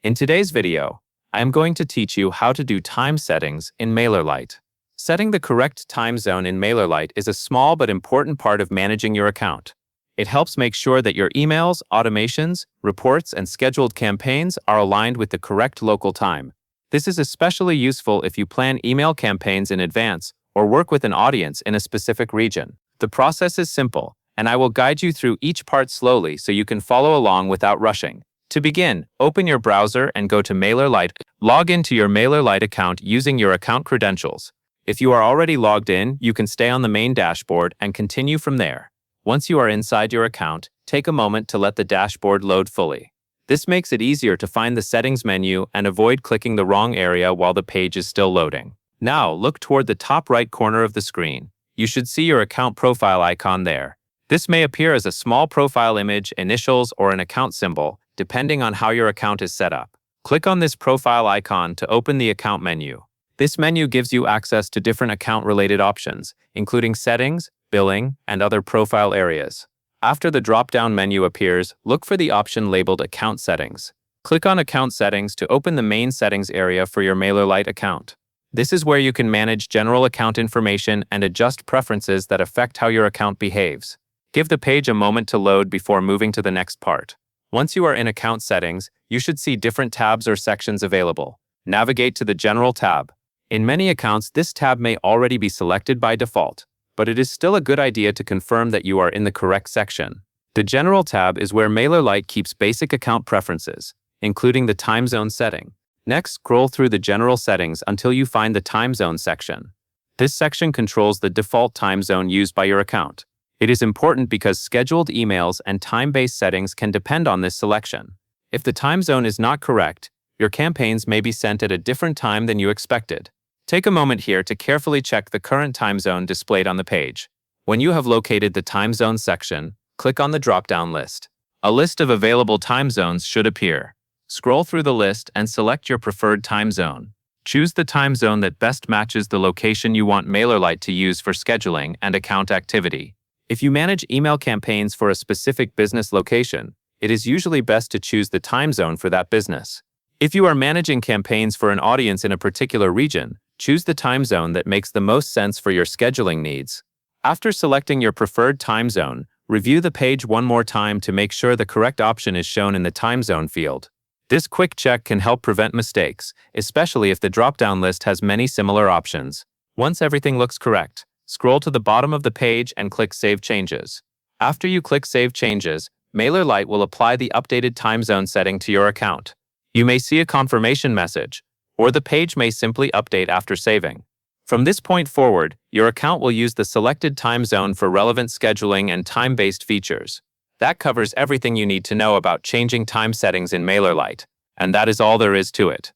In today's video, I am going to teach you how to do time settings in Mailerlite. Setting the correct time zone in Mailerlite is a small but important part of managing your account. It helps make sure that your emails, automations, reports, and scheduled campaigns are aligned with the correct local time. This is especially useful if you plan email campaigns in advance or work with an audience in a specific region. The process is simple, and I will guide you through each part slowly so you can follow along without rushing. To begin, open your browser and go to Mailerlite. Log into your Mailerlite account using your account credentials. If you are already logged in, you can stay on the main dashboard and continue from there. Once you are inside your account, take a moment to let the dashboard load fully. This makes it easier to find the settings menu and avoid clicking the wrong area while the page is still loading. Now, look toward the top right corner of the screen. You should see your account profile icon there. This may appear as a small profile image, initials, or an account symbol, depending on how your account is set up. Click on this profile icon to open the account menu. This menu gives you access to different account-related options, including settings, billing, and other profile areas. After the drop-down menu appears, look for the option labeled Account Settings. Click on Account Settings to open the main settings area for your Mailerlite account. This is where you can manage general account information and adjust preferences that affect how your account behaves. Give the page a moment to load before moving to the next part. Once you are in Account Settings, you should see different tabs or sections available. Navigate to the General tab. In many accounts, this tab may already be selected by default, but it is still a good idea to confirm that you are in the correct section. The General tab is where Mailerlite keeps basic account preferences, including the time zone setting. Next, scroll through the General settings until you find the Time Zone section. This section controls the default time zone used by your account. It is important because scheduled emails and time-based settings can depend on this selection. If the time zone is not correct, your campaigns may be sent at a different time than you expected. Take a moment here to carefully check the current time zone displayed on the page. When you have located the time zone section, click on the drop-down list. A list of available time zones should appear. Scroll through the list and select your preferred time zone. Choose the time zone that best matches the location you want Mailerlite to use for scheduling and account activity. If you manage email campaigns for a specific business location, it is usually best to choose the time zone for that business. If you are managing campaigns for an audience in a particular region, choose the time zone that makes the most sense for your scheduling needs. After selecting your preferred time zone, review the page one more time to make sure the correct option is shown in the time zone field. This quick check can help prevent mistakes, especially if the drop-down list has many similar options. Once everything looks correct, scroll to the bottom of the page and click Save Changes. After you click Save Changes, Mailerlite will apply the updated time zone setting to your account. You may see a confirmation message, or the page may simply update after saving. From this point forward, your account will use the selected time zone for relevant scheduling and time-based features. That covers everything you need to know about changing time settings in Mailerlite, and that is all there is to it.